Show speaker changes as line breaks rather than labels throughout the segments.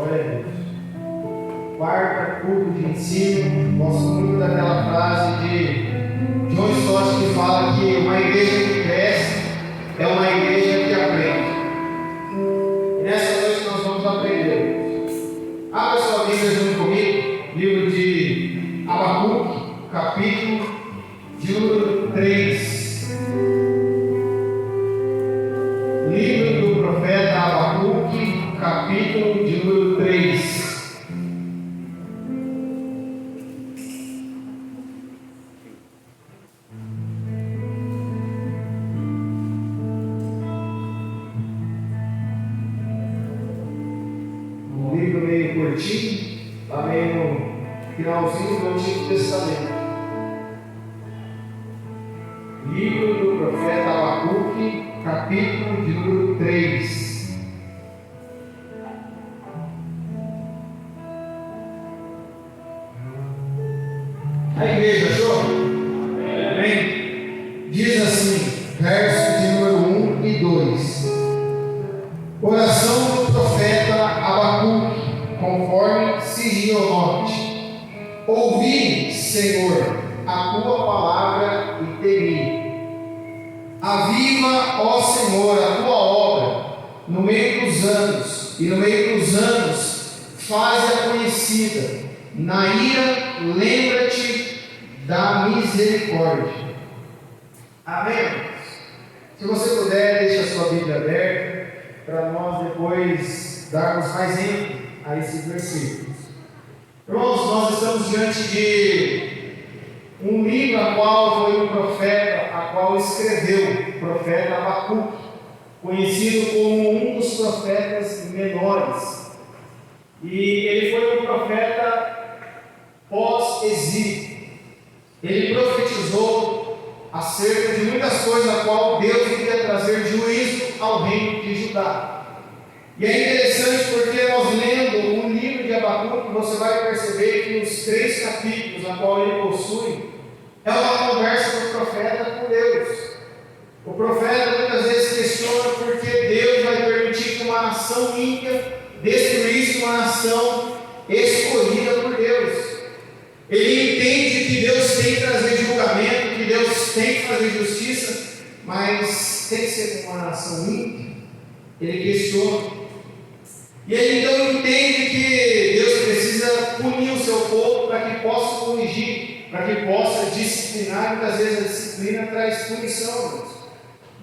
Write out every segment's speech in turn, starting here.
Glória a Deus. Quarta, culto de ensino. Gosto muito daquela frase de John Stott que fala que uma igreja que cresce é uma igreja que aprende. E nessa noite nós vamos aprender. Abra sua Bíblia junto comigo, livro de Abacuque, capítulo de número 3. Livro do profeta Abacuque, capítulo de número 3. Um livro meio curtinho, está meio no finalzinho do Antigo Testamento. Livro do profeta Abacuque, capítulo de número 3. A igreja achou? Amém? Diz assim, verso de número 1 e 2. Oração do profeta Abacuque, conforme Sigionote. Ouvi, Senhor, a tua palavra e temi. Aviva, ó Senhor, a tua obra no meio dos anos, e no meio dos anos faz-a conhecida. Na ira, lembra-te da misericórdia. Amém? Se você puder, deixe a sua Bíblia aberta, para nós depois darmos mais ênfase a esses versículos. Irmãos, nós estamos diante de um livro a qual foi um profeta, a qual escreveu, o profeta Abacuque, conhecido como um dos profetas menores. E ele foi um profeta pós-exílio. Ele profetizou acerca de muitas coisas a qual Deus iria trazer juízo ao reino de Judá. E é interessante porque nós lendo o livro de Abacuque, você vai perceber que os 3 capítulos a qual ele possui é uma conversa do profeta com Deus. O profeta muitas vezes questiona porque Deus vai permitir que uma nação ímpia destruísse uma nação escolhida por Deus. Ele entende que Deus tem que trazer julgamento, que Deus tem que fazer justiça, mas tem que ser uma nação ímpia. Ele questiona. E ele então entende que Deus precisa punir o seu povo para que possa corrigir, para que possa disciplinar. Muitas vezes a disciplina traz punição, Deus.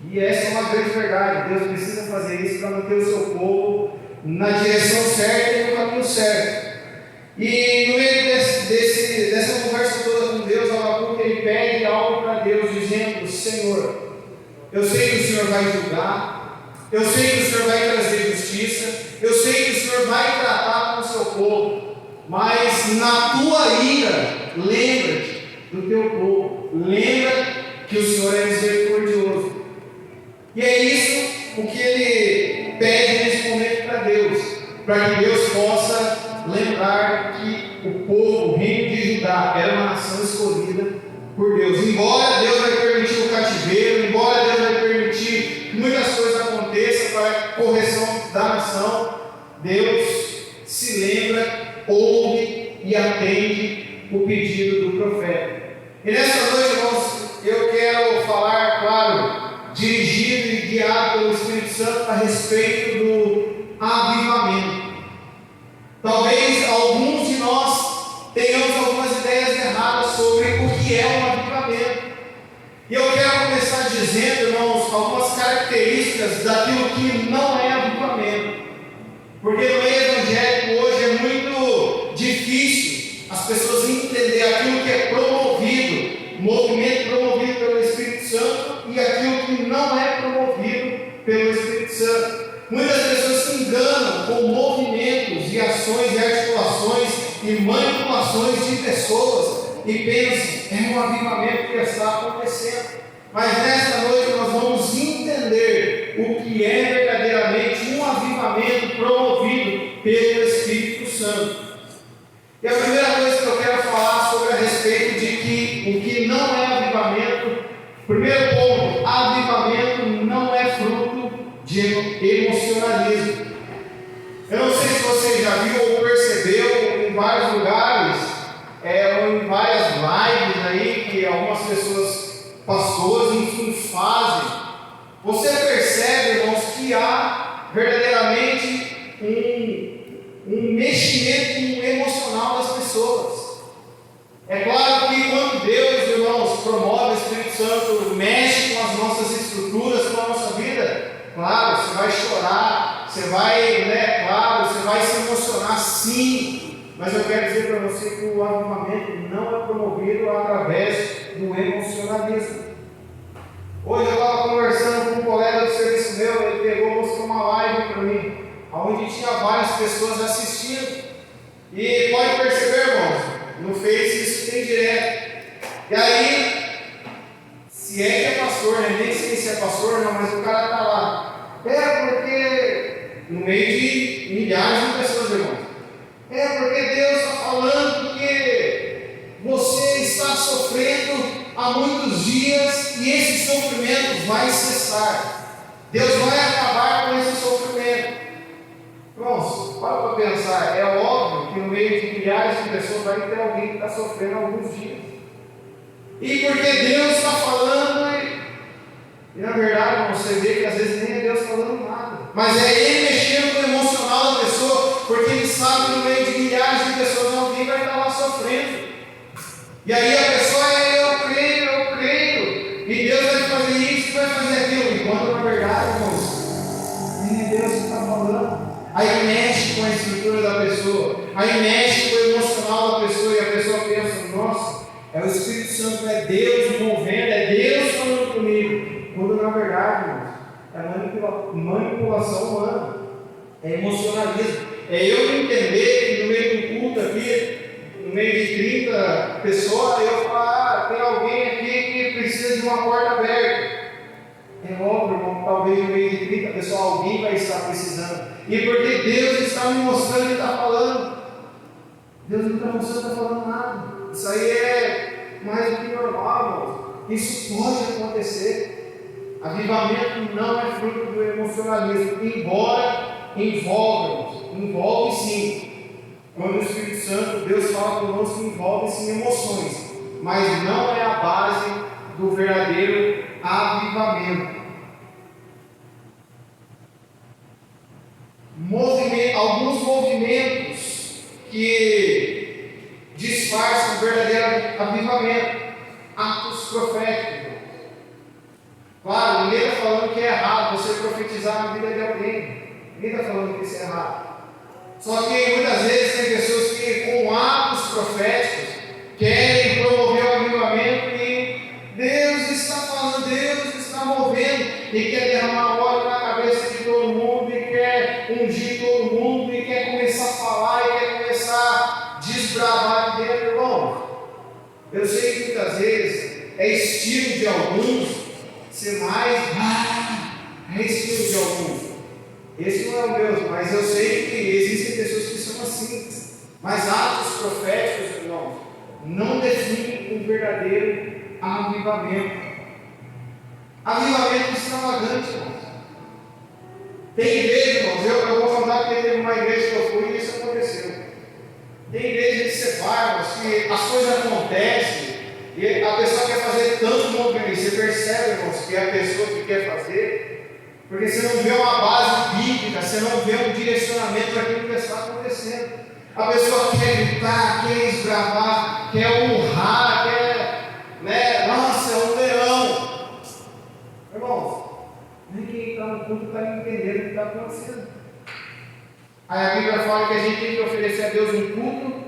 E essa é uma grande verdade. Deus precisa fazer isso para manter o seu povo na direção certa e no caminho certo. E no meio dessa conversa toda com Deus, Abacuque ele pede algo para Deus, dizendo: Senhor, eu sei que o Senhor vai julgar, eu sei que o Senhor vai trazer justiça, eu sei que o Senhor vai tratar com o seu povo, mas na tua ira, lembra-te do teu povo, lembra que o Senhor é misericordioso. E é isso o que ele pede nesse momento para Deus, para que Deus possa lembrar que o povo, o reino de Judá, era uma nação escolhida por Deus. Embora Deus vai permitir o cativeiro, embora Deus vai permitir que muitas coisas aconteçam para a correção da nação, Deus se lembra, ouve e atende o pedido do profeta. E nessa noite, irmãos, eu quero falar, claro, dirigido e guiado pelo Espírito Santo a respeito do avivamento. Talvez alguns de nós tenhamos algumas ideias erradas sobre o que é um avivamento. E eu quero começar dizendo, irmãos, algumas características daquilo que não é avivamento. Porque no meio evangélico hoje é muito difícil as pessoas entenderem aquilo que é promovido, movimento promovido pelo Espírito Santo, e aquilo que não é promovido pelo Espírito Santo. Muitas pessoas se enganam com movimentos e ações e articulações e manipulações de pessoas e pensam, é um avivamento que está acontecendo. Mas nesta noite nós vamos entender o que é verdadeiramente um avivamento promovido pelo Espírito Santo. E a primeira coisa que eu quero falar sobre a respeito de que o que não é avivamento, primeiro ponto, avivamento não é fruto de emocionalismo. Eu não sei se você já viu Você percebe, irmãos, que há verdadeiramente um meximento emocional das pessoas. É claro que quando Deus, irmãos, promove, o Espírito Santo mexe com as nossas estruturas, com a nossa vida, claro, você vai chorar, você vai, claro, você vai se emocionar sim, mas eu quero dizer para você que o avivamento não é promovido através do emocionalismo. Hoje eu estava conversando com um colega do serviço meu, ele pegou, mostrou uma live para mim, onde tinha várias pessoas assistindo, e pode perceber, irmãos, no Face isso tem direto. E aí, se é que é pastor, né? Nem sei se é pastor, não, mas o cara está lá. Porque, no meio de milhares de pessoas, irmãos. Porque Deus está falando que você está sofrendo há muitos dias e esse sofrimento vai cessar. Deus vai acabar com esse sofrimento. Irmãos, para pensar, é óbvio que no meio de milhares de pessoas vai ter alguém que está sofrendo há alguns dias. E porque Deus está falando, e na verdade você vê que às vezes nem é Deus falando nada, mas é Ele mexendo com o emocional da pessoa, porque Ele sabe que no meio de milhares de pessoas alguém vai estar lá sofrendo. E aí a pessoa eu creio, e Deus vai fazer isso, vai fazer aquilo, enquanto na verdade, irmãos, nem é Deus que está falando. Aí mexe com a estrutura da pessoa, aí mexe com o emocional da pessoa, e a pessoa pensa, nossa, é o Espírito Santo, é Deus movendo, é Deus falando comigo. Quando na verdade, irmãos, é manipulação humana, é emocionalismo. É eu entender que no meio do culto aqui, no meio de 30 pessoas, eu falar, tem alguém aqui que precisa de uma porta aberta. É óbvio, irmão, talvez no meio de 30 pessoas alguém vai estar precisando. E porque Deus está me mostrando e está falando. Deus não está mostrando, não está falando nada. Isso aí é mais do que normal, irmão. Isso pode acontecer. Avivamento não é fruto do emocionalismo, embora envolve sim. Quando o Espírito Santo, Deus fala conosco, envolve sim emoções, mas não é a base do verdadeiro avivamento. Alguns movimentos que disfarçam o verdadeiro avivamento, atos proféticos. Claro, ninguém está falando que é errado você profetizar na vida de alguém, ninguém está falando que isso é errado. Só que muitas vezes tem pessoas que com atos proféticos querem promover o avivamento e Deus está falando, Deus está movendo e quer derramar óleo na cabeça de todo mundo e quer ungir todo mundo e quer começar a falar e quer começar a desbravar aqui dentro, irmão. Eu sei que muitas vezes é estilo de alguns ser mais, é estilo de alguns. Esse não é o meu, mas eu sei que existem pessoas que são assim. Mas atos proféticos, irmãos, não definem um verdadeiro avivamento. Avivamento extravagante, irmãos. Tem igreja, irmãos, eu vou contar que teve uma igreja que eu fui e isso aconteceu. Tem igreja que você vai, irmãos, que as coisas acontecem e a pessoa quer fazer tanto movimento. Você percebe, irmãos, que é a pessoa que quer fazer. Porque você não vê uma base bíblica, você não vê um direcionamento para aquilo que está acontecendo. A pessoa quer gritar, quer esbravar, quer honrar, quer, nossa, é um leão. Irmãos, nem quem está no culto está entendendo o que está acontecendo. Aí a Bíblia fala que a gente tem que oferecer a Deus um culto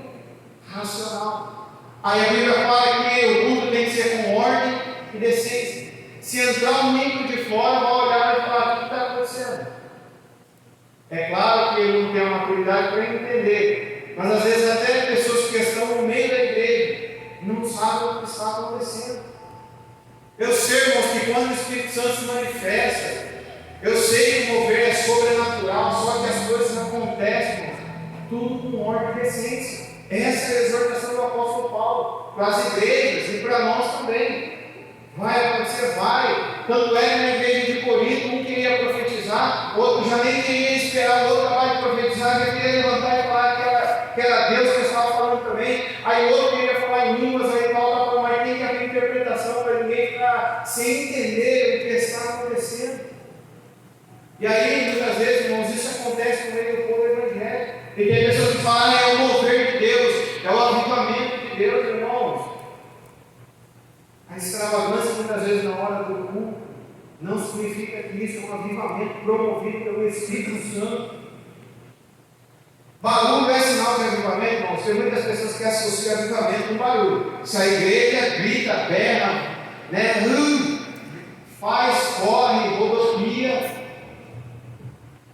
racional. Aí a Bíblia fala que o culto tem que ser com ordem e decência. Se entrar um membro de fora, vai olhar e falar: o que está acontecendo? É claro que ele não tem uma maturidade para entender, mas às vezes até pessoas que estão no meio da igreja não sabem o que está acontecendo. Eu sei, irmãos, que quando o Espírito Santo se manifesta, eu sei que o mover é sobrenatural, só que as coisas acontecem, irmãos, tudo com ordem e decência. Essa é a exortação do apóstolo Paulo para as igrejas e para nós também. Vai acontecer, vai. Tanto é que na igreja de Corinto, um queria profetizar, outro já nem queria esperar o outro acabar de profetizar, já queria levantar e falar que era Deus que estava falando também. Aí o outro queria falar em línguas, aí Paulo está falando, mas tem que haver interpretação para ninguém ficar sem entender o que está acontecendo. E aí, muitas vezes, irmãos, isso acontece no meio do povo evangélico. E tem pessoas que falam, é o mover de Deus, é o avivamento de Deus, irmãos. A extravagância, muitas vezes, na hora do culto, não significa que isso é um avivamento promovido pelo Espírito Santo. Barulho é sinal de avivamento, irmãos. Tem muitas pessoas que associam avivamento com barulho. Se a igreja grita, berra, né? Faz, corre, rodopia.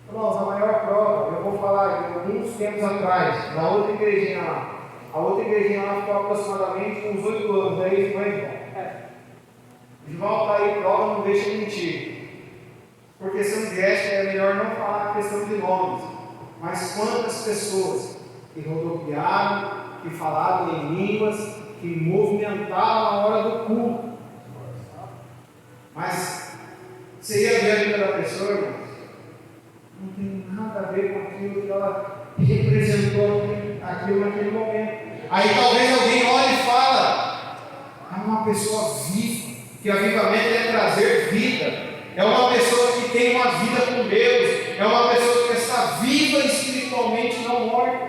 Irmãos, a maior prova, eu vou falar de alguns tempos atrás, na outra igrejinha lá. A outra igrejinha lá ficou aproximadamente uns 8 anos. Aí, foi, irmão. João está aí, prova, não deixa mentir. Por questão de ética, é melhor não falar a questão de nomes. Mas quantas pessoas que rodopiaram, que falavam em línguas, que movimentavam na hora do culto. Mas você ia ver a vida da pessoa, irmãos, não tem nada a ver com aquilo que ela representou aquilo naquele momento. Aí talvez alguém olhe e fala, é uma pessoa viva, que avivamento é trazer vida. É uma pessoa que tem uma vida com Deus. É uma pessoa que está viva espiritualmente, não morta.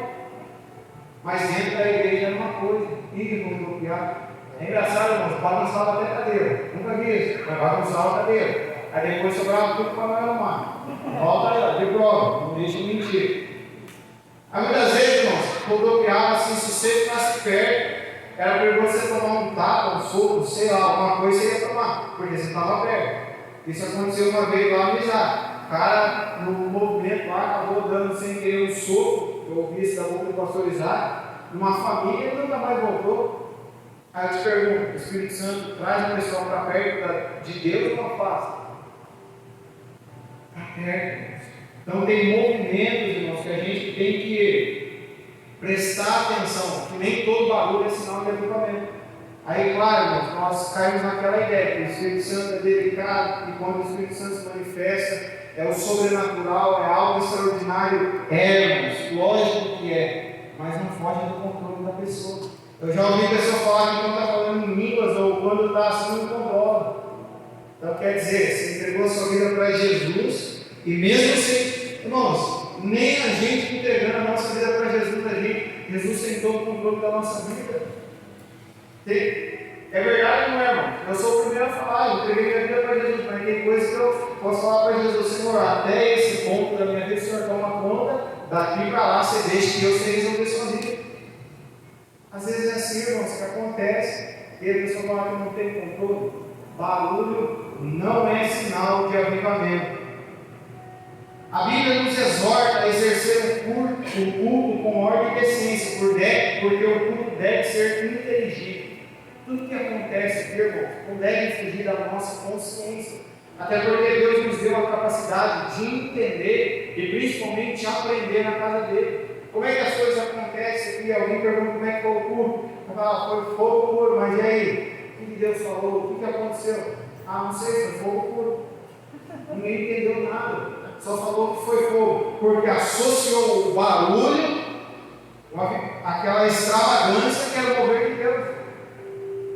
Mas dentro da igreja é uma coisa. Fica com é engraçado, irmãos. Bagunçava até a cadeira. Nunca vi isso. Mas bagunçava a cadeira. Aí depois sobrava tudo para nós arrumar. Volta aí, ó, de prova. Não deixa mentir. Aí muitas vezes, irmãos, rodopiava assim, se você ficasse perto, era perigoso você tomar um tapa, um soco, sei lá, alguma coisa você ia tomar, porque você estava perto. Isso aconteceu uma vez lá no Isaac. O cara, no movimento lá, acabou dando sem querer um soco, eu ouvi isso da boca do pastor Isaac, numa família e nunca mais voltou. Aí eu te pergunto, o Espírito Santo traz a pessoa para perto de Deus ou afasta? Está perto. Então tem movimentos, irmãos, que a gente tem que prestar atenção, que nem todo barulho é sinal de avivamento. Aí, claro, irmãos, nós caímos naquela ideia que o Espírito Santo é delicado, e quando o Espírito Santo se manifesta, é o sobrenatural, é algo extraordinário. Irmãos, lógico que é, mas não foge do controle da pessoa. Eu já ouvi pessoa falar que quando está falando em línguas ou quando está assim, não controla. Então, quer dizer, você entregou a sua vida para Jesus, e mesmo assim, irmãos, nem a gente entregando a nossa vida para Jesus sentou o controle da nossa vida. É verdade, não é, irmão? Eu sou o primeiro a falar, eu entreguei minha vida para Jesus, mas tem coisa que eu posso falar para Jesus, Senhor, até esse ponto da minha vida, o Senhor toma conta, daqui para lá você deixa que eu sei resolver sua vida. Às vezes é assim, irmãos, que acontece, e a pessoa fala que não tem controle. Barulho não é sinal de avivamento. A Bíblia nos exorta a exercer o culto com ordem e decência, porque o culto deve ser inteligível. Tudo que acontece aqui, irmãos, não deve fugir da nossa consciência. Até porque Deus nos deu a capacidade de entender e principalmente aprender na casa dele. Como é que as coisas acontecem aqui? Alguém pergunta como é que foi o culto. Eu falo, foi fogo puro, mas e aí? O que Deus falou? O que aconteceu? Ah, não sei, foi fogo puro. Ninguém entendeu nada. Só falou que foi fogo, porque associou o barulho, aquela extravagância que era o mover de Deus.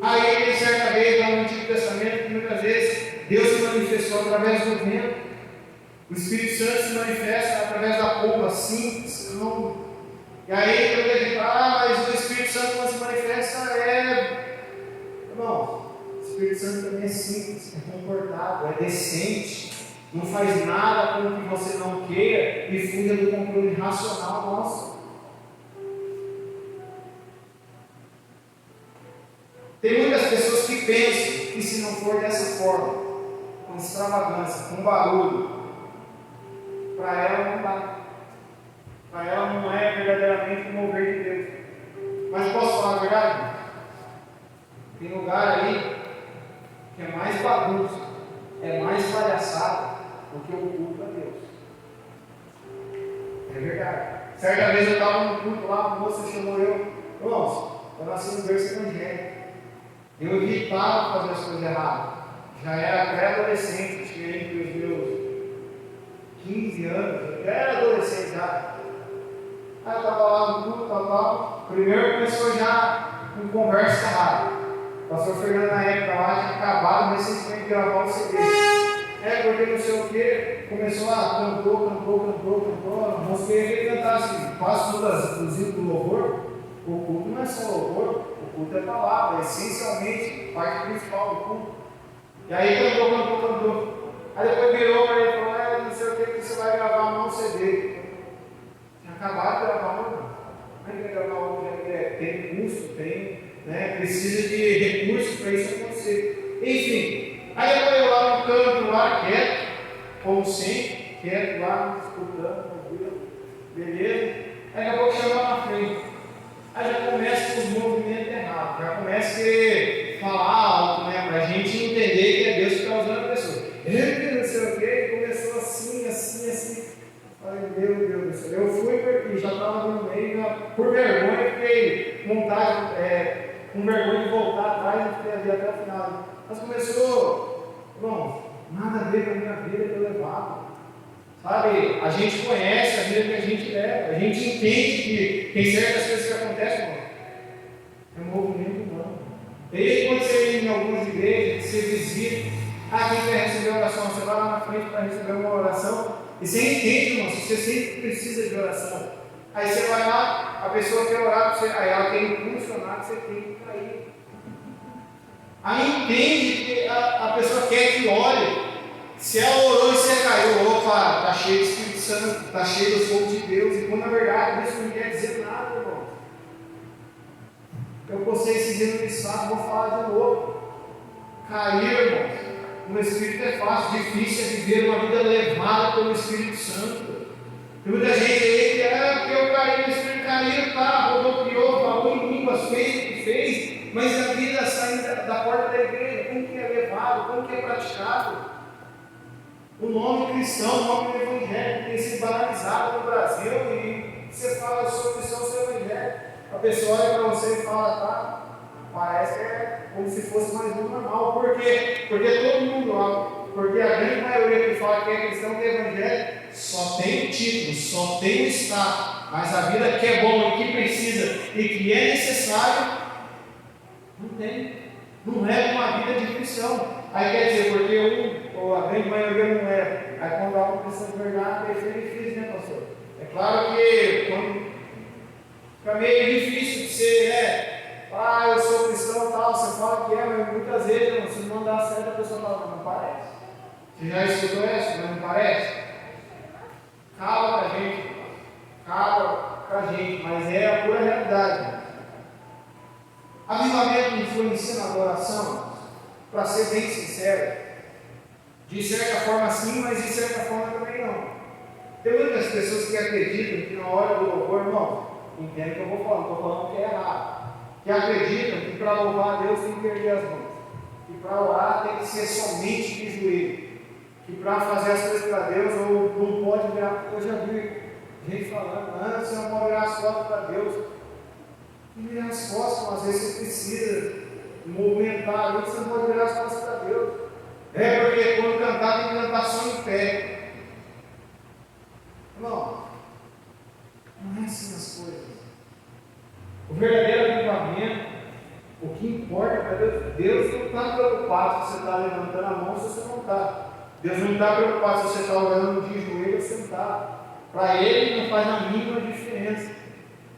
Aí tem certa vez no Antigo Testamento que muitas vezes Deus se manifestou através do vento. O Espírito Santo se manifesta através da pomba, simples, calma. E aí quando ele fala, mas o Espírito Santo quando se manifesta irmão, o Espírito Santo também é simples, é comportado, é decente. Não faz nada com o que você não queira e fuja do controle racional nosso. Tem muitas pessoas que pensam que se não for dessa forma, com extravagância, com barulho, para ela não dá. Para ela não é verdadeiramente o mover de Deus. Mas posso falar a verdade? Tem lugar aí que é mais bagunça, é mais palhaçada do que o culto a Deus. É verdade. Certa vez eu estava no culto lá, a moça chamou eu. Irmãos, eu nasci no berço evangélico. Eu evitava fazer as coisas erradas. Já era pré-adolescente, tinha entre os meus 15 anos, eu já era adolescente já. Aí eu estava lá no culto, tal. Primeiro começou já com conversa errada. O pastor Fernando na época lá tinha acabado recentemente de gravar um CD. porque não sei o que, começou cantou, nós queríamos cantar assim, quase todas os hinos do louvor. O culto não é só louvor, o culto é palavra, é essencialmente parte principal do culto. E aí cantou. Aí depois virou para ele e falou, não sei o que você vai gravar um CD. Tinha acabado de gravar um. Como é que vai gravar um? Tem custo, precisa de recursos para isso acontecer. Enfim, aí depois eu lá no canto, lá quieto, como sempre, quieto lá, escutando, ouvindo, beleza. Aí daqui a pouco chama lá na frente. Aí já começa com os movimentos errados, já começa a querer falar alto, para a gente entender que é Deus que está usando a pessoa. Ele não sei o que, começou assim. Falei, meu Deus do céu. Eu fui porque já estava no meio, por vergonha, fiquei montado, com vergonha de voltar atrás e fiquei ali até o final. Mas começou, irmão, nada a ver com a minha vida que eu levava. Sabe, a gente conhece a vida que a gente leva, a gente entende que tem certas coisas que acontecem, irmão. É um movimento humano. Desde quando você ir em algumas igrejas, você visita, quem quer receber oração, você vai lá na frente para receber uma oração, e você entende, irmão, você sempre precisa de oração. Aí você vai lá, a pessoa quer orar para você, aí ela quer impulsionar que você tem que cair. Aí entende que a pessoa quer que ore. Se ela orou e você caiu, opa, está cheio do Espírito Santo, está cheio do fogo de Deus, e quando na verdade isso não quer dizer nada, irmão. Eu postei esses dias no estado, vou falar de novo. Cair, irmão, no Espírito é fácil, difícil é viver uma vida levada pelo Espírito Santo. Tem muita gente aí que, porque eu caí no Espírito, caiu, rodopiou, falou em línguas, fez o que fez, mas a vida saindo da porta da igreja, como que é levado, como que é praticado? O nome cristão, o nome do evangelho tem sido banalizado no Brasil e você fala, eu sou cristão, eu sou evangélico. A pessoa olha para você e fala, parece que é como se fosse mais um normal. Por quê? Porque todo mundo, porque a grande maioria que fala que é cristão, que é evangélico, só tem o título, só tem o status, mas a vida que é bom e que precisa e que é necessário, não tem. Não é uma vida de cristão. Aí quer dizer, porque ou a grande maioria não é. Aí quando há uma questão de verdade, é difícil, né, pastor? É claro que quando fica meio difícil de ser, eu sou cristão e tal, você fala que mas muitas vezes, se não dá certo, a pessoa fala, não parece. Você já escutou essa, mas não parece? Cala pra gente, mas é a pura realidade. Avivamento influencia na adoração, para ser bem sincero, de certa forma sim, mas de certa forma também não. Tem muitas pessoas que acreditam que na hora do louvor, irmão, entende o que eu vou falando, estou falando que é errado, que acreditam que para louvar a Deus tem que perder as mãos, que para orar tem que ser somente de joelho, que para fazer as coisas para Deus ou não pode virar, eu já vi gente falando, você não pode virar as costas para Deus. E virar as costas, às vezes você precisa movimentar ali, você não pode virar as costas para Deus. Porque quando cantar, tem que cantar só em pé. Irmão, não é assim as coisas. O verdadeiro avivamento, o que importa para Deus não está preocupado se você está levantando a mão ou se você não está. Deus não está preocupado se você está orando de joelho ou sentado. Para Ele não faz a mínima diferença.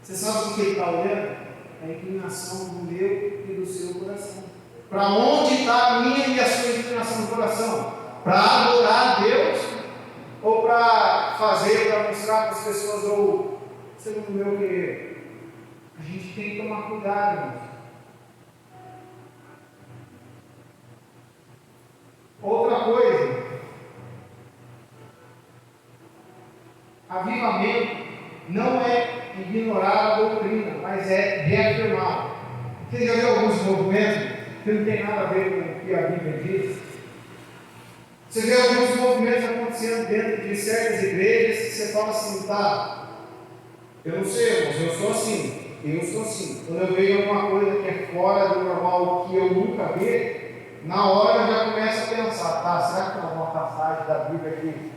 Você sabe o que Ele está olhando? A inclinação do meu e do seu coração. Para onde está a minha e a sua inclinação do coração? Para adorar a Deus? Ou para fazer, para mostrar para as pessoas, ou segundo o meu querer? A gente tem que tomar cuidado, irmãos. Outra coisa, avivamento não é ignorar a doutrina, mas é reafirmar. Você já viu alguns movimentos que não tem nada a ver com o que a Bíblia diz? Você vê alguns movimentos acontecendo dentro de certas igrejas que você fala assim, eu não sei, mas eu sou assim. Quando eu vejo alguma coisa que é fora do normal, que eu nunca vi, na hora eu já começo a pensar, será que tem alguma passagem da Bíblia que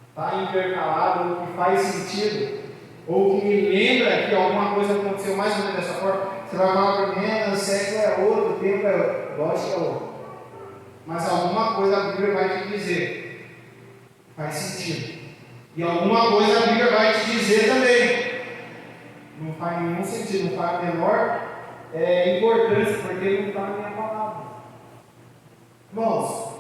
está intercalada ou que faz sentido? Ou que me lembra que alguma coisa aconteceu mais ou menos dessa forma? Você vai falar para mim, o século é outro, o tempo é outro. Lógico que é outro. mas alguma coisa a Bíblia vai te dizer. Faz sentido. E alguma coisa a Bíblia vai te dizer também. Não faz nenhum sentido, não faz a menor importância, porque não está na minha palavra. Irmãos,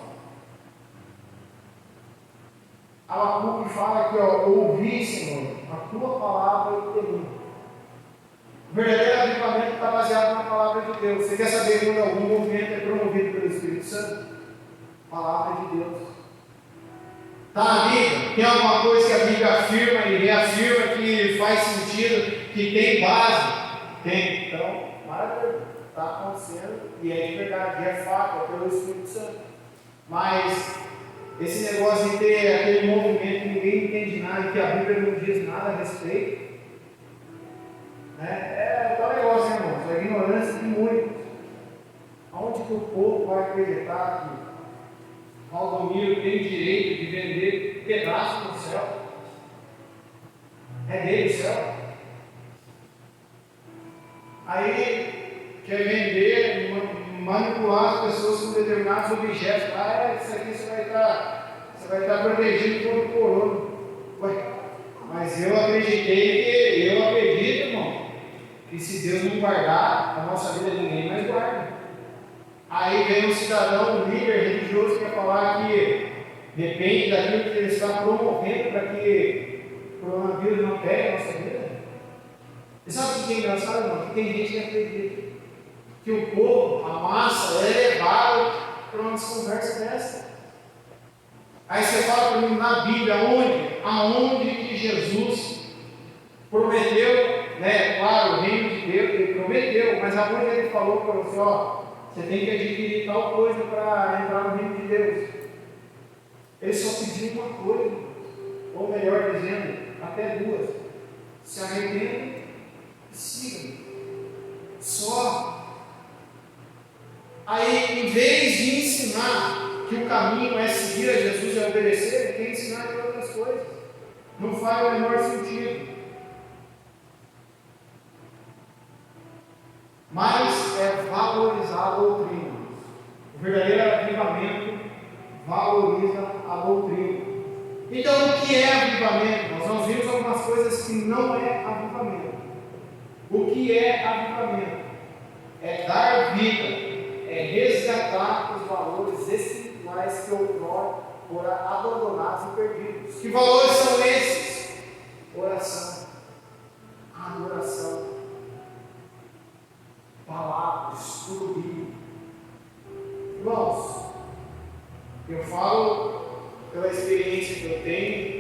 Abacuque fala aqui, ouvi, Senhor, a tua palavra e temi. O verdadeiro avivamento está baseado na palavra de Deus. Você quer saber quando algum movimento é promovido pelo Espírito Santo? Palavra de Deus. Está na Bíblia? Tem alguma coisa que a Bíblia afirma e reafirma que faz sentido, que tem base? Tem. Então, maravilha. Está acontecendo e é de verdade, é fato, é pelo Espírito Santo. Mas esse negócio de ter aquele movimento que ninguém entende nada, que a Bíblia não diz nada a respeito, é tal negócio, né, irmãos? A ignorância de muitos. Aonde que o povo vai acreditar que Valdomiro tem direito de vender pedaços do céu? É dele o céu? Aí quer vender, manipular as pessoas com determinados objetos. Isso aqui você vai estar protegido contra o corona. Mas eu acredito, irmão, que se Deus não guardar, a nossa vida ninguém mais guarda. Aí vem um cidadão, um líder religioso que quer falar que depende daquilo que ele está promovendo para que o coronavírus não pegue a nossa vida. E sabe o que é engraçado, irmão? Que tem gente que acredita que o povo, a massa, é levado para uma conversa dessa. Aí você fala para mim na Bíblia, aonde que Jesus prometeu, claro, o reino de Deus, ele prometeu, mas aonde ele falou para você, você tem que adquirir tal coisa para entrar no reino de Deus. Ele só pediu uma coisa, ou melhor dizendo, até duas: se arrependam e sigam. Só. Aí, em vez de ensinar que o caminho é seguir a Jesus e obedecer, ele quer ensinar de outras coisas. Não faz o menor sentido. Mas é valorizar a doutrina. O verdadeiro avivamento valoriza a doutrina. Então, o que é avivamento? Nós vimos algumas coisas que não é avivamento. O que é avivamento? É dar vida, é resgatar os valores espirituais que outrora foram abandonados e perdidos. Que valores são esses? Oração, adoração, palavra, estudo bíblico. Irmãos, eu falo pela experiência que eu tenho,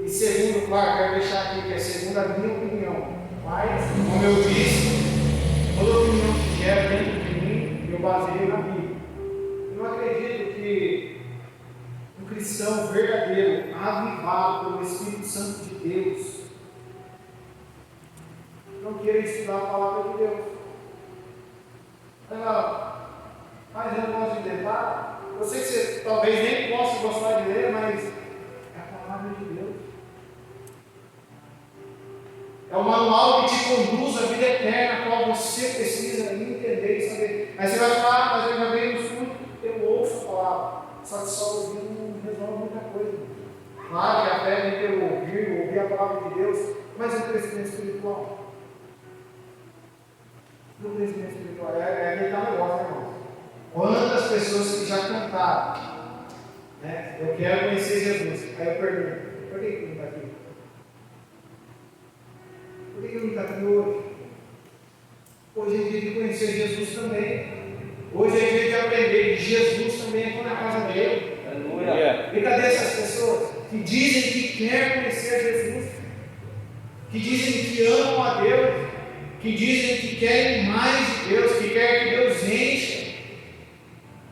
e segundo, claro, quero deixar aqui que é segundo a minha opinião, mas, como eu disse, toda opinião que gera dentro de mim, eu baseio na Bíblia. Eu não acredito que um cristão verdadeiro, avivado pelo Espírito Santo de Deus, não queira estudar a palavra de Deus. Mas eu não gosto de ler, tá? Eu sei que você talvez nem possa gostar de ler, mas é a palavra de Deus. É o manual que te conduz à vida eterna, a qual você precisa entender e saber. Aí você vai falar, mas eu já venho no estudo, eu ouço a palavra. Só que só ouvir não resolve muita coisa. Claro que a fé vem pelo ouvir a palavra de Deus, mas é um crescimento espiritual. No crescimento espiritual, é aquele tal negócio, né, irmão? Quantas pessoas que já cantaram, eu quero conhecer Jesus. Aí eu pergunto, por que não está aqui? Por que não está aqui hoje? Hoje é dia de conhecer Jesus também. Hoje é dia de aprender que Jesus também está na casa dele. Aleluia. E cadê essas pessoas que dizem que querem conhecer Jesus? Que dizem que amam a Deus? Que dizem que querem mais de Deus? Que querem que Deus encha?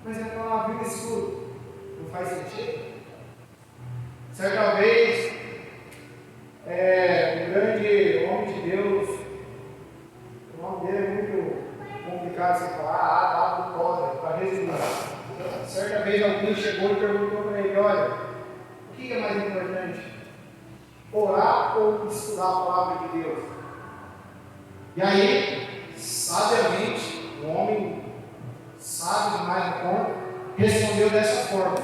Mas é uma vida escura. Não faz sentido? Certa vez, um grande homem de Deus, o nome dele é muito complicado de falar, W. Tozer, para resumir. Certa vez alguém chegou e perguntou para ele: olha, o que é mais importante? Orar ou estudar a palavra de Deus? E aí, sabiamente, um homem sábio demais na conta, respondeu dessa forma: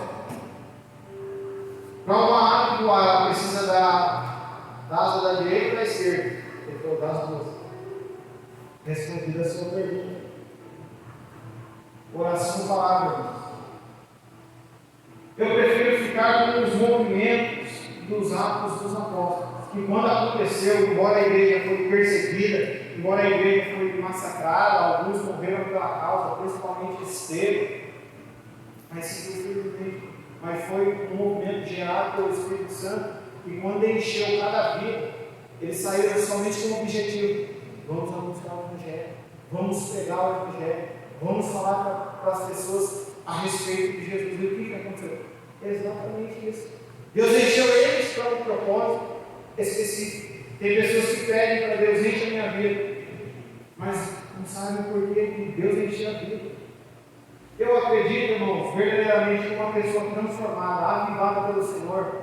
para uma ave voar, ela precisa da asa da direita ou da esquerda? Ele falou: das duas. Respondida a sua pergunta. Oração com palavras. Eu prefiro ficar com os movimentos dos atos dos apóstolos, que quando aconteceu, embora a igreja foi perseguida, embora a igreja foi massacrada, alguns morreram pela causa, principalmente Estevão, mas foi um movimento gerado pelo Espírito Santo, que quando encheu cada vida, eles saíram somente com um objetivo: vamos anunciar o Evangelho, vamos pregar o Evangelho, vamos falar para as pessoas a respeito de Jesus. E o que aconteceu? Exatamente isso. Deus encheu eles para um propósito específico. Tem pessoas que pedem para Deus: enche a minha vida, mas não sabem por que Deus encheu a vida. Eu acredito, irmãos, verdadeiramente, que uma pessoa transformada, avivada pelo Senhor,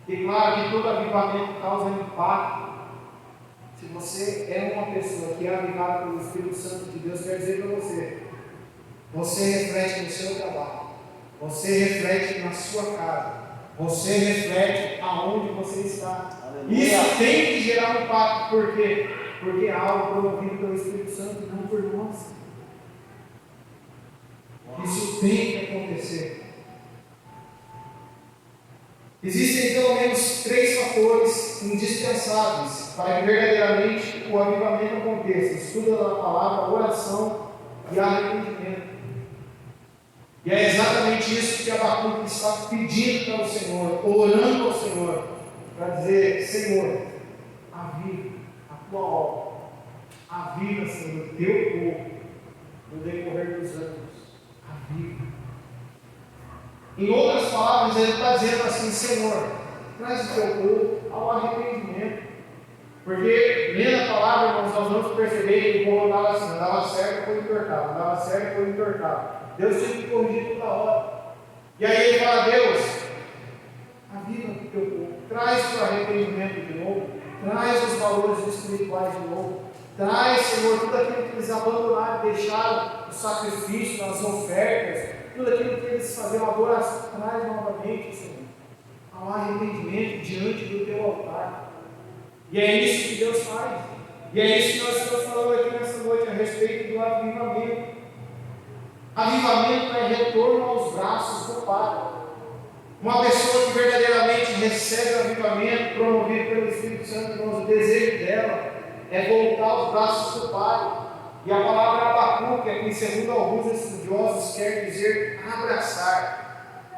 e claro que todo avivamento causa impacto. Se você é uma pessoa que é avivada pelo Espírito Santo de Deus, quer dizer para você reflete no seu trabalho, você reflete na sua casa, você reflete aonde você está. Aleluia. Isso tem que gerar um impacto, por quê? Porque é algo promovido pelo Espírito Santo, não por nós. Isso tem que acontecer. Existem pelo menos 3 fatores indispensáveis para que verdadeiramente o avivamento aconteça: estudo da palavra, oração e arrependimento. E é exatamente isso que Abacuque está pedindo para o Senhor, orando ao Senhor, para dizer: Senhor, aviva a tua obra, aviva, Senhor, o teu povo no decorrer dos anos. Aviva. Em outras palavras, ele está dizendo assim: Senhor, traz o teu povo ao arrependimento. Porque, lendo a palavra, irmãos, nós vamos perceber que o povo andava assim, andava certo, foi entortado, andava certo, foi entortado. Deus tinha que corrigir toda hora. E aí ele fala: Deus, aviva o teu povo, traz o arrependimento de novo, traz os valores espirituais de novo, traz, Senhor, tudo aquilo que eles abandonaram, deixaram o sacrifício, as ofertas, tudo aquilo que eles faziam adoração, traz novamente, Senhor, ao arrependimento diante do teu altar. E é isso que Deus faz. E é isso que nós estamos falando aqui nessa noite a respeito do avivamento. Avivamento é retorno aos braços do Pai. Uma pessoa que verdadeiramente recebe o avivamento promovido pelo Espírito Santo, o desejo dela é voltar aos braços do Pai. E a palavra Abacuque, aqui, segundo alguns estudiosos, quer dizer abraçar.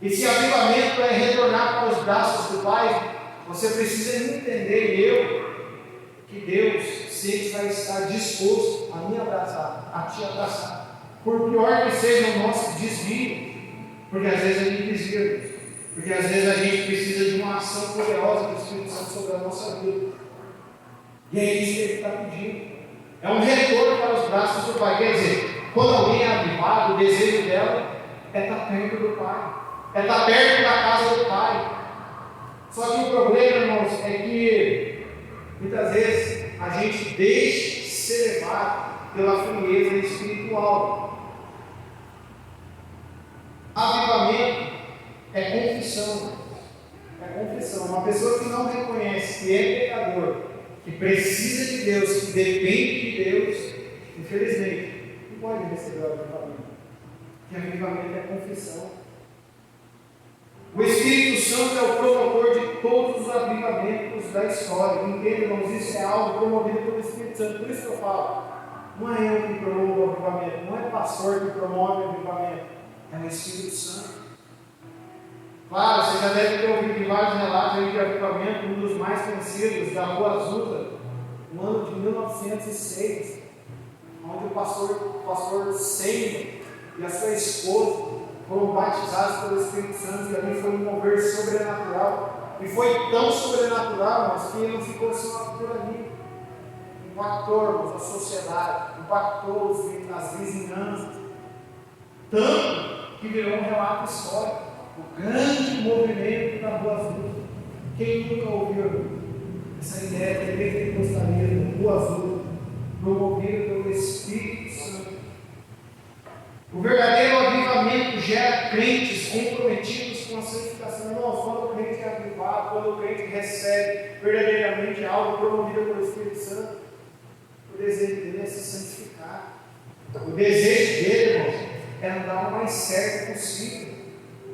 E se avivamento é retornar para os braços do Pai, você precisa entender, que Deus sempre vai estar disposto a me abraçar, a te abraçar. Por pior que seja o nosso desvio, porque às vezes a gente desvia, porque às vezes a gente precisa de uma ação poderosa do Espírito Santo sobre a nossa vida. E é isso que ele está pedindo. É um retorno para os braços do Pai. Quer dizer, quando alguém é avivado, o desejo dela é estar perto do Pai, é estar perto da casa do Pai. Só que o problema, irmãos, é que muitas vezes a gente deixa ser levado pela frieza espiritual. Avivamento é confissão. É confissão. Uma pessoa que não reconhece que é pecador, que precisa de Deus, que depende de Deus, infelizmente, não pode receber o avivamento. Porque avivamento é confissão. O Espírito Santo é o promotor de todos os avivamentos da história. Entendem, irmãos? Isso é algo promovido pelo Espírito Santo. Por isso que eu falo, não é eu que promovo o avivamento, não é o pastor que promove o avivamento, é o Espírito Santo. Claro, você já deve ter ouvido vários relatos de avivamento. Um dos mais conhecidos, da Rua Azusa, no ano de 1906, onde o pastor Seymour e a sua esposa foram batizados pelo Espírito Santo, e ali foi um mover sobrenatural. E foi tão sobrenatural, mas que ele não ficou só por ali. Impactou a sociedade, impactou as vizinhanças. Tanto que virou um relato histórico. O grande movimento da Rua Azul. Quem nunca ouviu essa ideia de pentecostalismo, Rua Azul, promovida pelo Espírito Santo? O verdadeiro crente é avivado, quando o crente recebe verdadeiramente algo promovido pelo Espírito Santo, o desejo dele é se santificar. O desejo dele, irmãos, é andar o mais certo possível.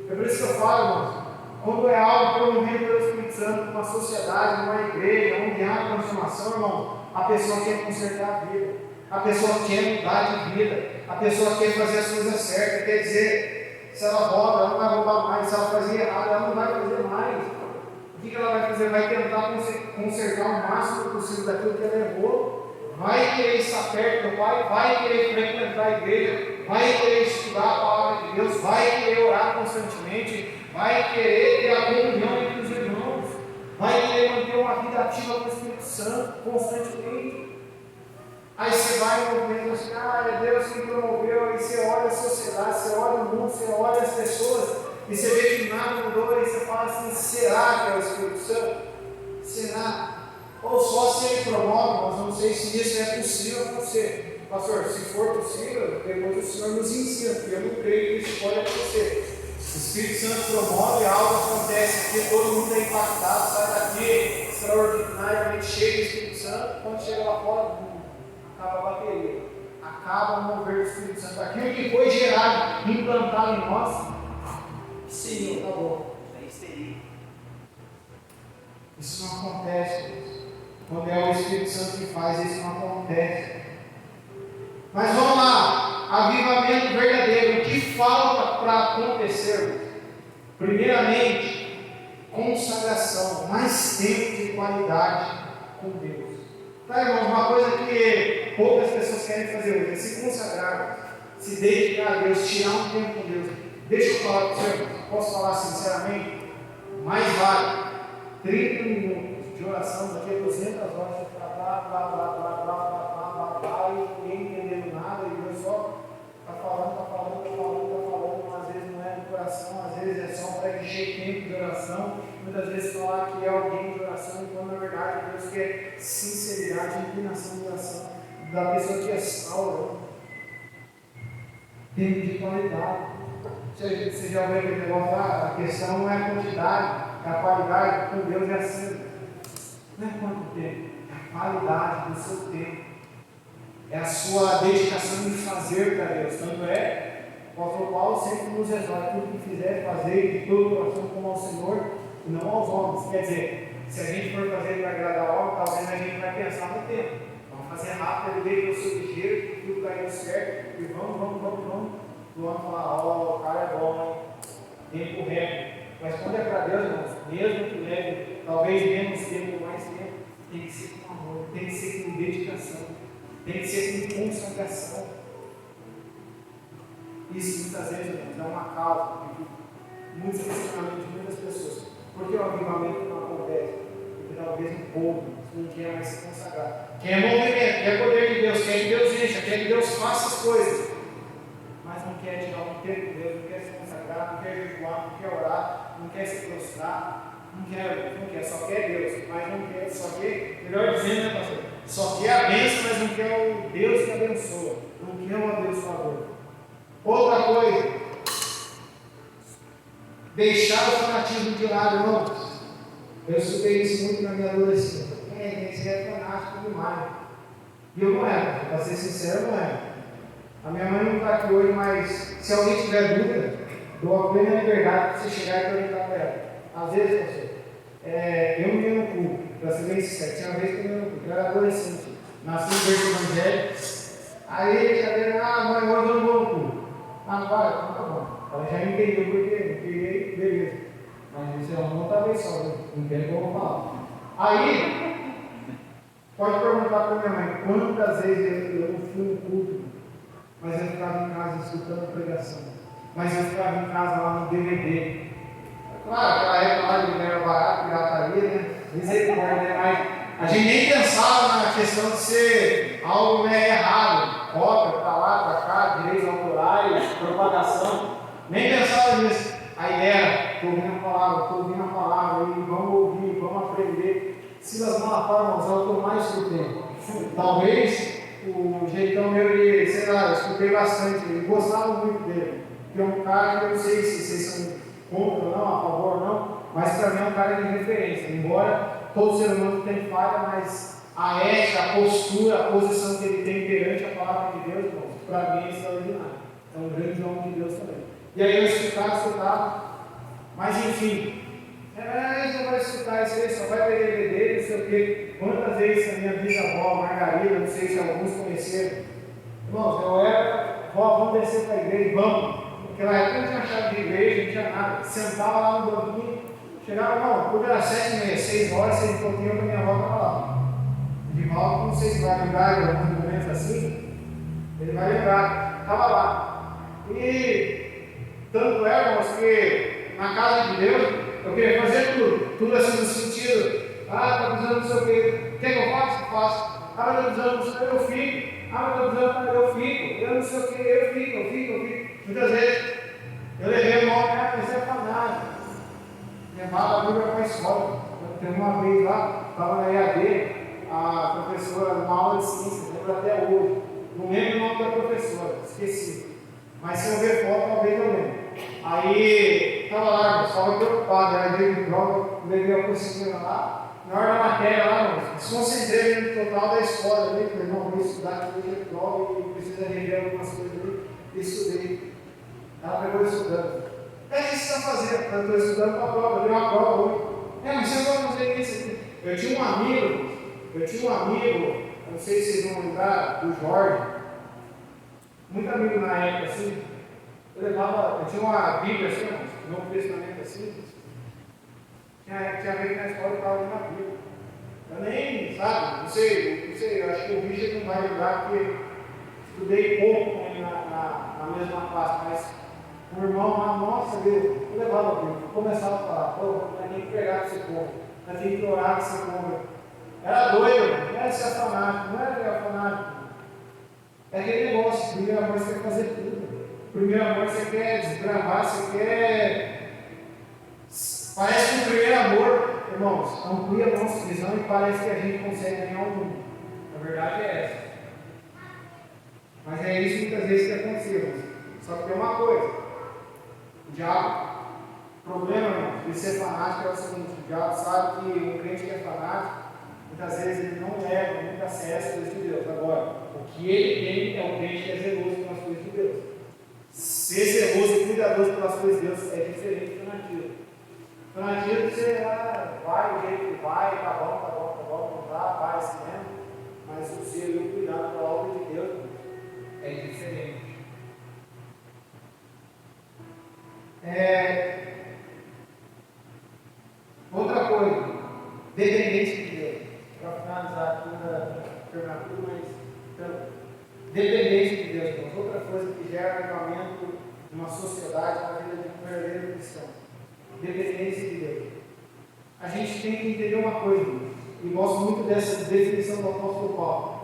É por isso que eu falo, irmãos, quando é algo promovido pelo Espírito Santo, numa sociedade, numa igreja, onde há transformação, irmão, a pessoa quer consertar a vida, a pessoa quer mudar de vida, a pessoa quer fazer as coisas certas, quer dizer, se ela rouba, ela não vai roubar mais, se ela fazia errado, ela não vai fazer mais. O que ela vai fazer? Vai tentar consertar o máximo possível daquilo que ela errou, vai querer estar perto do Pai, vai querer frequentar a igreja, vai querer estudar a palavra de Deus, vai querer orar constantemente, vai querer ter a comunhão entre os irmãos, vai querer manter uma vida ativa com o Espírito Santo constantemente. Aí você vai no movimento assim, é Deus que promoveu, aí você olha a sociedade, você olha o mundo, você olha as pessoas, e você vê que nada mudou, e você fala assim, será que é o Espírito Santo? Será? Ou só se ele promove, mas não sei se isso é possível para você. Pastor, se for possível, depois o Senhor nos ensina, porque eu não creio que isso pode acontecer. O Espírito Santo promove, algo acontece aqui, todo mundo é impactado, sai daqui extraordinariamente cheio do Espírito Santo, quando chega lá fora, acaba a bateria, acaba o mover do Espírito Santo. Aquilo que foi gerado, implantado em nós, sim, acabou. Isso não acontece, quando é o Espírito Santo que faz, isso não acontece. Mas vamos lá, avivamento verdadeiro, o que falta para acontecer? Primeiramente, consagração, mais tempo de qualidade com Deus. Tá, irmãos, uma coisa que poucas pessoas querem fazer hoje é se consagrar, se dedicar a Deus, tirar um tempo com Deus. Deixa eu falar para você, posso falar sinceramente? Mais vale 30 minutos de oração do que 200 horas de ficar blá, e ninguém entendendo nada, e Deus só está falando, às vezes não é no coração, às vezes é só para encher tempo de oração, muitas vezes falar que é alguém de oração, quando na verdade Deus quer sinceridade, inclinação de oração, da pessoa que está orando. Tempo de qualidade. Você já ouviu aquele negócio lá? A questão não é a quantidade, é a qualidade, com Deus é assim. Não é quanto tempo, é a qualidade do seu tempo. É a sua dedicação em fazer para Deus. Tanto é, o apóstolo Paulo sempre nos exorta, tudo que fizer, fazer de todo o coração como ao Senhor e não aos homens. Quer dizer, se a gente for fazer para agradar ao homem, talvez a gente vai pensar no tempo. Vamos fazer rápido, ele veio o seu ligeiro, tudo caiu certo, e vamos. O homem fala, o cara é bom, hein? Tempo recorde. Mas quando é para Deus, irmãos, mesmo que leve talvez menos tempo ou mais tempo, tem que ser com amor, tem que ser com dedicação, tem que ser com consagração. Isso muitas vezes, irmãos, é uma causa de muitos questionamentos de muitas pessoas. Por que o avivamento não acontece? Porque talvez o povo não quer mais se consagrar. Quer movimento, quer poder de Deus, quer que Deus encha, quer que Deus faça as coisas. Mas não quer tirar um tempo de Deus, não quer se consagrar, não quer jejuar, não quer orar, não quer se prostrar, não quer, só quer Deus, mas não quer, só quer, melhor dizendo, né, pastor? Só quer a bênção, mas não quer o Deus que abençoa, não quer o abençoador. Outra coisa, deixar o fanatismo de lado, irmãos. Eu estudei isso muito na minha adolescência. Esse é fanático demais. E eu não era, para ser sincero, eu não era. A minha mãe não está aqui hoje, mas se alguém tiver dúvida, dou a plena liberdade para você chegar e perguntar para ela. Às vezes, pastor, eu não tenho um culto, para ser bem sincero, tinha uma vez que eu não culto, eu era adolescente, nasci no berço evangélico, aí já deu, mãe, hoje eu não vou no culto. Vai, então tá bom. Ela já me entendeu porque não peguei, beleza. Mas isso é uma outra vez só, não entendo o que eu vou falar. Aí, pode perguntar para minha mãe, quantas vezes eu não fui no culto, mas eu ficava em casa escutando pregação, mas eu ficava em casa lá no DVD. Claro, aquela época lá de era barato, pirataria, né? Misericórdia, né? Mas a gente nem pensava na questão de ser algo errado, cópia, para lá, para cá, direitos autorais, propagação, nem pensava nisso. A ideia era, estou ouvindo a palavra, e vamos ouvir, vamos aprender. Silas Malafaia, irmãos, é o que eu mais escutei. Talvez o jeitão meu de, sei lá, eu escutei bastante, eu gostava muito dele. Que é um cara que eu não sei se vocês são contra ou não, a favor ou não, mas para mim é um cara de referência. Embora todo ser humano tenha falha, mas a ética, a postura, a posição que ele tem perante a palavra de Deus, irmãos, para mim é extraordinário. É um grande homem de Deus também. E aí eu escutava, mas enfim, a gente não vai escutar isso aí, só vai ver DVD, não sei o quê. Quantas vezes a minha bisavó, Margarida, não sei se alguns conheceram, irmãos, eu era, vó, vamos descer para a igreja, vamos. Naquela época não tinha chave de igreja, não tinha nada. Sentava lá no banquinho, chegava, não, quando era 7h30, 6 horas, 6 e pouquinho, a minha avó estava lá. De volta, não sei se vai lembrar de alguns momentos assim, ele vai lembrar, estava lá. E tanto é, irmãos, que na casa de Deus, eu queria fazer tudo assim no sentido, está precisando não sei o quê, quer que eu faça? Faço. Está precisando não sei o quê, eu fico. Está precisando, eu fico. Eu não sei o quê, eu fico. Muitas vezes, eu levei o nome, mas é fanático. Levava a Bíblia para a escola. Tem uma vez lá, estava na EAD, a professora, numa aula de ciência, lembro até hoje. Não lembro o nome da professora, esqueci. Mas se eu ver foto, talvez eu lembre. Aí, estava lá, estava preocupado, era dia de prova, levei a apostila lá. Na hora da matéria lá, desconcentrei no total da escola ali, falei, não, vou estudar que hoje é prova e precisa rever algumas coisas ali. Estudei. Ela pegou estudando. O que você está fazendo? Eu estou estudando para a prova, eu dei uma prova hoje. Mas você vai fazer isso aqui. Eu tinha um amigo, eu não sei se vocês vão lembrar, do Jorge, muito amigo na época assim. Eu tinha uma Bíblia assim, um Novo Testamento assim. Tinha vez na escola que estava lendo a Bíblia. Eu nem, sabe, não sei, eu acho que o Richard não vai lembrar, porque estudei pouco com ele na mesma classe, mas o irmão lá, nossa, eu levava a Bíblia, começava a falar, pô, nós tem que pregar com esse povo, nós tem que orar com esse povo. Era doido, não era ser fanático, não era ser fanático. É aquele negócio, primeiro amor você quer fazer tudo. Primeiro amor você quer desbravar, você quer. Parece que o primeiro amor, irmãos, amplia a nossa visão e parece que a gente consegue ganhar o mundo. A verdade é essa. Mas é isso muitas vezes que aconteceu. Só que tem uma coisa: o diabo, o problema, irmãos, de ser fanático é o seguinte: o diabo sabe que um crente que é fanático, muitas vezes ele não leva muito a sério as coisas de Deus. Agora, o que ele tem é um crente que é zeloso pelas coisas de Deus. Ser zeloso e cuidadoso pelas coisas de Deus é diferente do nativo. No nativo você vai do jeito que vai, tá bom, não dá, vai assim mesmo. Mas o zelo e o cuidado pela obra de Deus é diferente. Outra coisa, dependência de Deus. Para finalizar aqui, terminar tudo, mas então, dependência de Deus. Então, outra coisa que gera avivamento de uma sociedade na vida de um verdadeiro cristão. Dependência de Deus. A gente tem que entender uma coisa, e gosto muito dessa definição do apóstolo Paulo.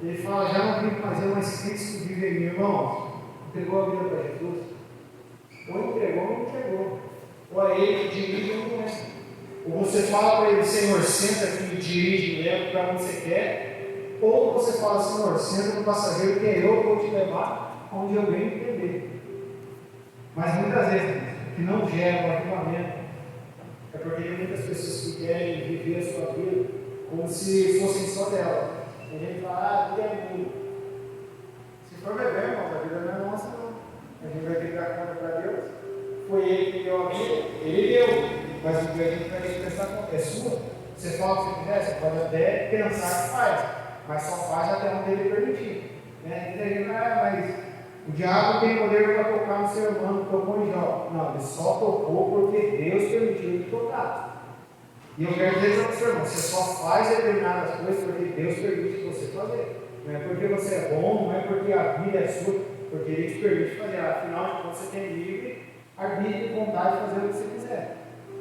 Ele fala, já não vivo mais eu, mas Cristo vive em mim. Irmãos, entregou a vida para Jesus? Ou entregou ou não entregou. Ou é ele que dirige ou não é. Ou você fala para ele, Senhor, senta aqui e dirige, me leva para onde você quer. Ou você fala, Senhor, senta no passageiro que é eu que vou te levar onde eu venho entender. Mas muitas vezes, o que não gera um avivamento é porque tem muitas pessoas que querem viver a sua vida como se fossem só dela. E a gente fala, a vida é minha. Se for beber, irmão, a vida não é nossa, não. A gente vai ter que dar conta para Deus. Foi Ele que deu a vida, Ele deu. Mas o que a gente vai ter que prestar conta é sua. Você fala o que você quiser, você pode até pensar que faz, mas só faz até onde Ele permitir. Né? E aí, mas o diabo tem poder para tocar no ser humano, tocou em Jó. Não, ele só tocou porque Deus permitiu ele tocar. E eu quero dizer para você, irmão, você só faz determinadas coisas porque Deus permite você fazer. Não é porque você é bom, não é porque a vida é sua, porque Ele te permite fazer. Afinal de contas, você tem livre arbítrio e vontade de fazer o que você quiser.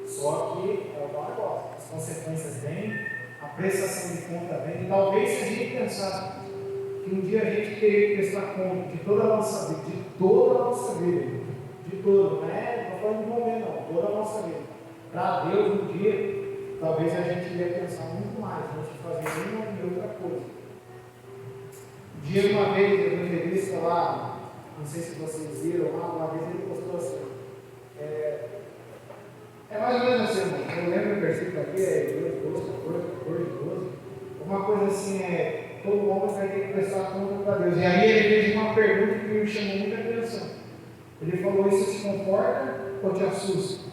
Só que é o negócio. As consequências vêm, a prestação de conta vem. E talvez se a gente pensar que um dia a gente teria que prestar conta de toda a nossa vida, de toda a nossa vida, de todo, não estou falando de momento não, toda a nossa vida. Para Deus um dia, talvez a gente iria pensar muito mais antes de fazer uma e outra coisa. Um dia, uma vez, eu vi uma entrevista lá, não sei se vocês viram lá, uma vez ele postou assim, É mais ou menos assim, irmão. Eu lembro do versículo aqui, é 12, 12. Uma coisa assim, todo homem vai ter que prestar conta para Deus. E aí ele fez uma pergunta que me chamou muita atenção. Ele falou: isso te conforta ou te assusta?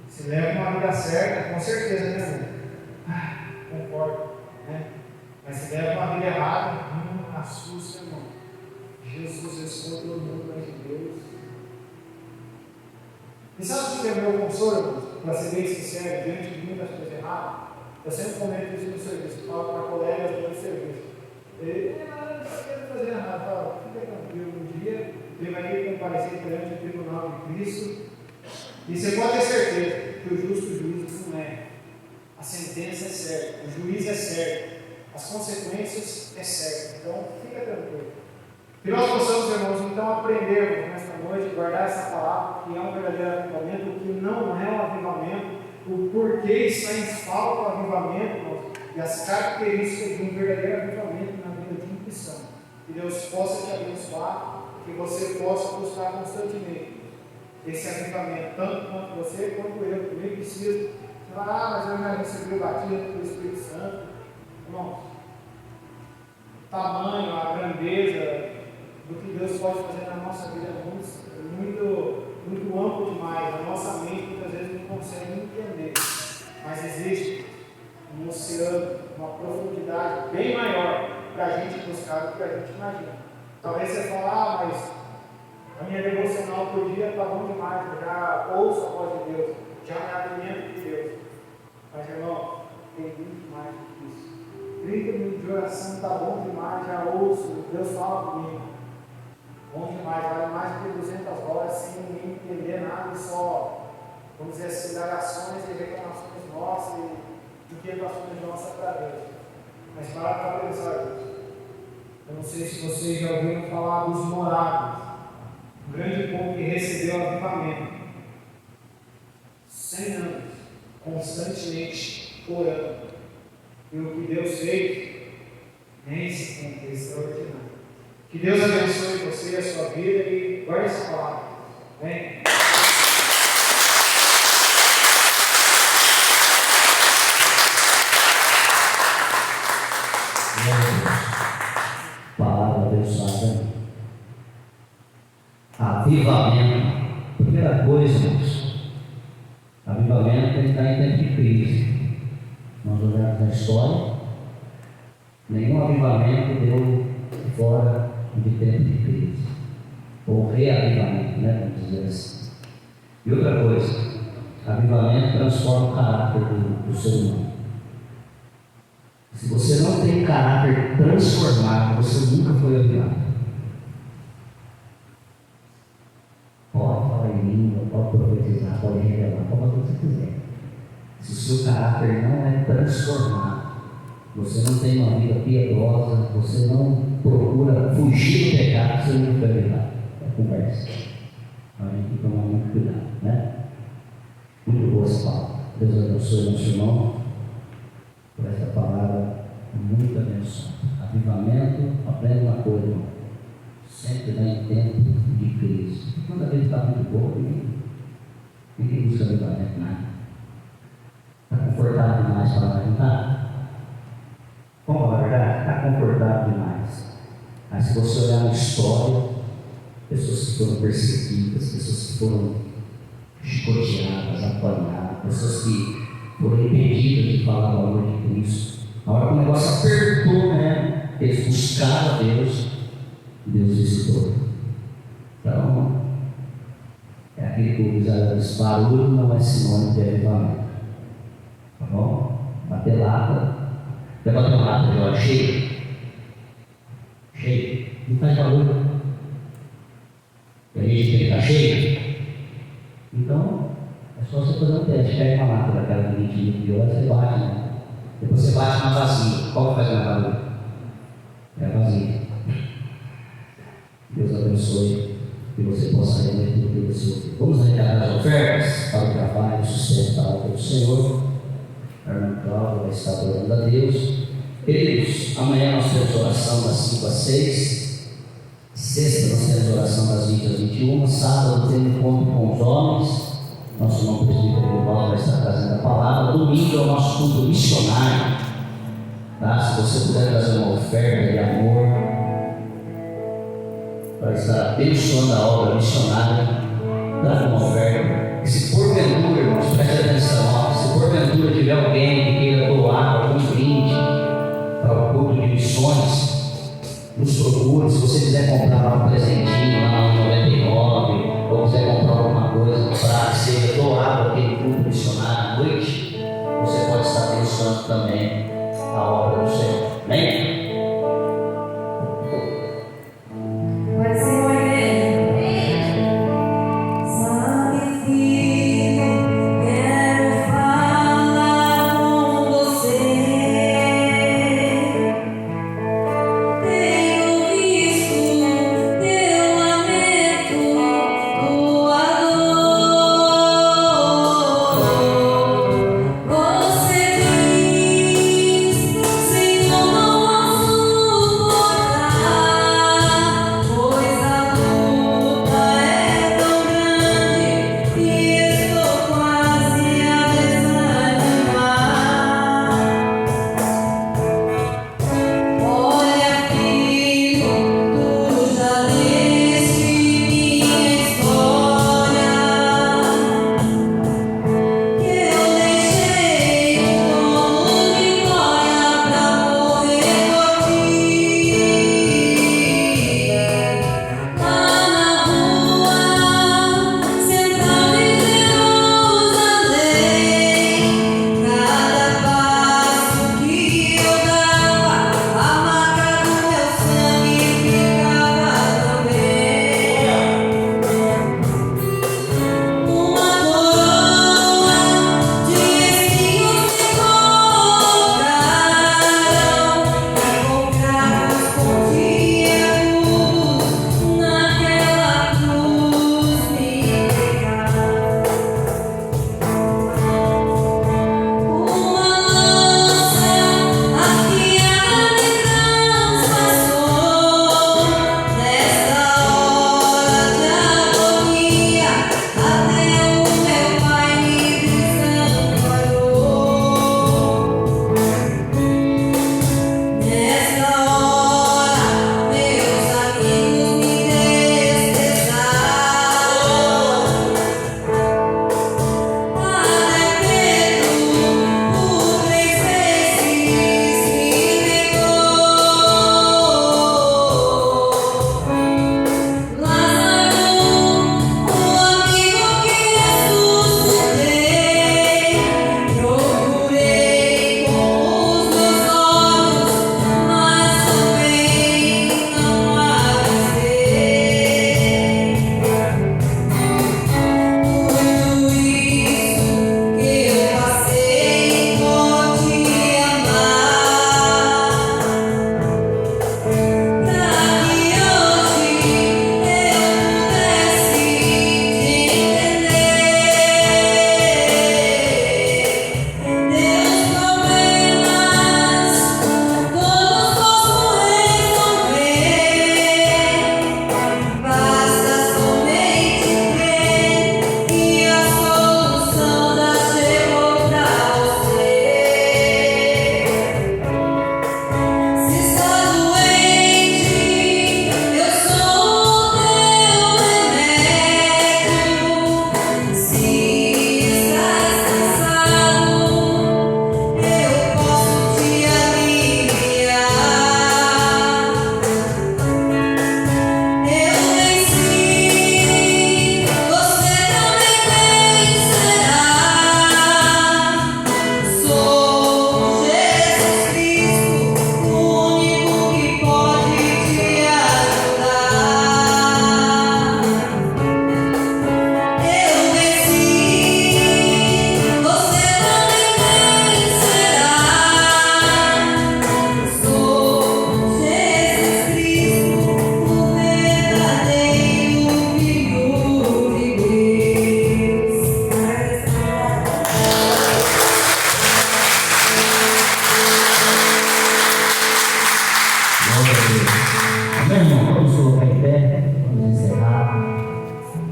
Se leva uma vida certa, com certeza, né, irmão? Conforta, né? Mas se leva uma vida errada, assusta, irmão. Jesus responde todo mundo mas de Deus. E sabe o que é o meu consolo, para ser bem sincero, diante de muitas coisas erradas? Eu sempre comento isso no serviço, falo para colegas do serviço. Ele não quer fazer errado, fala, fica tranquilo, um dia ele vai ter que comparecer perante o tribunal de Cristo. E você pode ter certeza que o justo juiz não é. A sentença é certa, o juiz é certo, as consequências é certo. Então, fica tranquilo. Que nós possamos, irmãos, então aprender nesta noite, guardar essa palavra, que é um verdadeiro avivamento, o que não é um avivamento, o porquê está em falta o avivamento, irmãos, e as características de um verdadeiro avivamento na vida de um cristão. Que Deus possa te abençoar, que você possa buscar constantemente esse avivamento, tanto quanto você quanto eu, também preciso. Mas eu já recebi o batismo do Espírito Santo. Irmãos, o tamanho, a grandeza do que Deus pode fazer na nossa vida é muito amplo demais. A nossa mente muitas vezes não consegue entender. Mas existe um oceano, uma profundidade bem maior para a gente buscar do que a gente imagina. Talvez você fale, mas a minha devocional por dia está bom demais, eu já ouço a voz de Deus, já me alimento de Deus. Mas, irmão, tem muito mais do que isso. 30 minutos de oração está bom demais, já ouço, Deus fala comigo. Bom demais, vale mais do que 200 horas sem ninguém entender nada e só, vamos dizer assim, indagações e reclamações nossas e inquietações nossas para Deus. Mas para pensar isso. Eu não sei se vocês já ouviram falar dos moráveis, um grande povo que recebeu avivamento. 100 anos, constantemente orando. E o que Deus fez, nem se conta, é extraordinário. Que Deus abençoe você e a sua vida e guarde essa palavra. Amém?
Palavra abençoada. Avivamento. Primeira coisa, irmãos, avivamento está em tempo de crise. Nós olhamos na história, nenhum avivamento deu fora de tempo de crise, ou reavivamento, né? Vamos dizer assim. E outra coisa, avivamento transforma o caráter do ser humano. Se você não tem caráter transformado, você nunca foi avivado. Pode falar em língua, pode profetizar, pode revelar, pode fazer o que você quiser. Se o seu caráter não é transformado, você não tem uma vida piedosa, você não procura fugir do pecado, você não vai levar. É conversa. Então a gente tem que tomar muito cuidado, né? Muito boa essa palavra. Deus abençoe nosso irmão por essa palavra muito abençoada. Avivamento, aprenda uma coisa, irmão. Sempre dá em tempo de crise. Quando a vida está muito boa, ninguém busca avivamento, nada. Está confortável demais para avivar? Vamos falar a verdade? Está confortável demais. Mas se você olhar na história, pessoas que foram perseguidas, pessoas que foram chicoteadas, apanhadas, pessoas que foram impedidas de falar o amor de Cristo. A hora que o negócio apertou, né? Eles buscaram a Deus, Deus visitou. Então, é aquele que o Israel diz: barulho não é sinônimo de avivamento. Tá bom? Bater lata. Quer bater uma lata de óleo cheia? Cheia. Não faz barulho. E a gente tem que estar cheio. Então, é só você fazer um teste. Pega uma lata daquela de 20 litros de óleo, você bate, né? Depois você bate na vazia. Qual que faz mais barulho? É a vazia. Deus abençoe que você possa render tudo que você ouviu. Vamos arrecadar as ofertas para o trabalho, o sustento da obra do Senhor. A irmã Cláudia vai estar adorando a Deus. Queridos, amanhã nós temos oração das 5 às 6. Sexta nós temos oração das 20 às 21. Sábado temos encontro com os homens. Nosso irmão presbítero Paulo vai estar trazendo a palavra. Domingo é o nosso culto missionário. Tá? Se você puder trazer uma oferta de amor para estar abençoando a obra missionária, traga uma oferta. E se porventura, irmãos, preste atenção, ó, se porventura tiver alguém que queira doar algum brinde para o culto de missões, nos procure. Se você quiser comprar um presentinho lá no 99, ou quiser comprar alguma coisa para ser doado aquele culto missionário à noite, você pode estar abençoando também a obra do Senhor. Amém?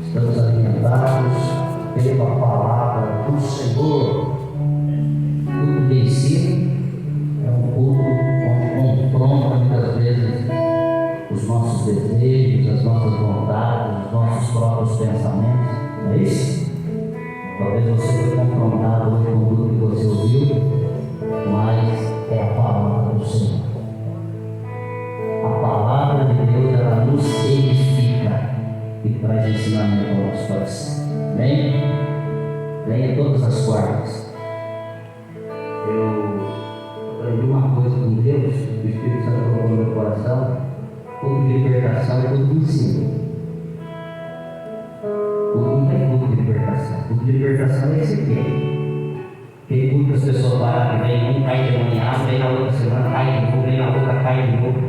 Estamos alimentados pela palavra.
desejos, as nossas vontades, os nossos próprios pensamentos. Não é isso? Talvez você foi confrontado hoje com tudo que você ouviu, mas é a palavra do Senhor. A palavra de Deus, ela nos edifica e traz ensinamento ao nosso coração. Amém? Venha todas as quartas. Eu aprendi uma coisa com Deus, o Espírito Santo colocou no meu coração: culto de libertação é culto de ensino. Culto não é culto de libertação. Culto de libertação é esse aqui. Tem culto que as pessoas param, vem um, cai demoniado, vem na outra semana, cai de novo, vem na outra, cai de novo.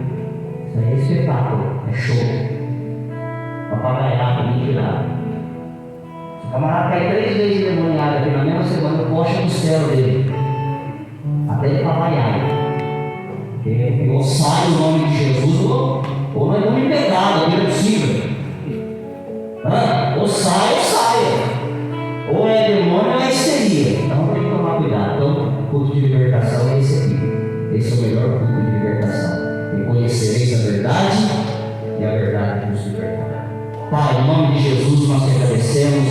Isso aí é espetáculo, é show. Papagaiado, mentirado. Se o camarada cai 3 vezes endemoniado aqui na mesma semana, poxa no céu dele. Até ele papagaiado. Porque ou sai o nome de Jesus, ou não é nome de pecado, não é possível. Ou sai ou saia. Ou é demônio ou é histeria. Então tem que tomar cuidado. Então, o culto de libertação é esse aqui. Esse é o melhor culto de libertação. E conhecereis a verdade, e a verdade nos libertará. Pai, em nome de Jesus, nós te agradecemos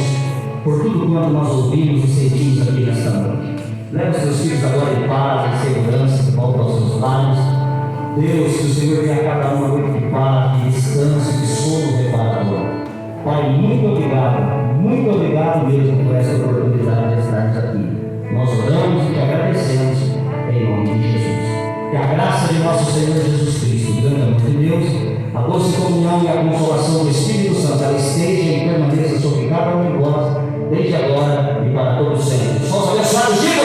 por tudo quanto nós ouvimos e sentimos aqui nesta noite. Leva os teus filhos agora em paz, em segurança, de volta aos seus lares. Deus, que o Senhor tenha cada uma noite de paz, de descanso, de sono reparador. Pai, muito obrigado mesmo por essa oportunidade de estarmos aqui. Nós oramos e te agradecemos em nome de Jesus. Que a graça de nosso Senhor Jesus Cristo, o grande amor de Deus, a doce comunhão e a consolação do Espírito Santo, ela esteja e permaneça sobre cada um de nós, desde agora e para todos sempre. Somos abençoados.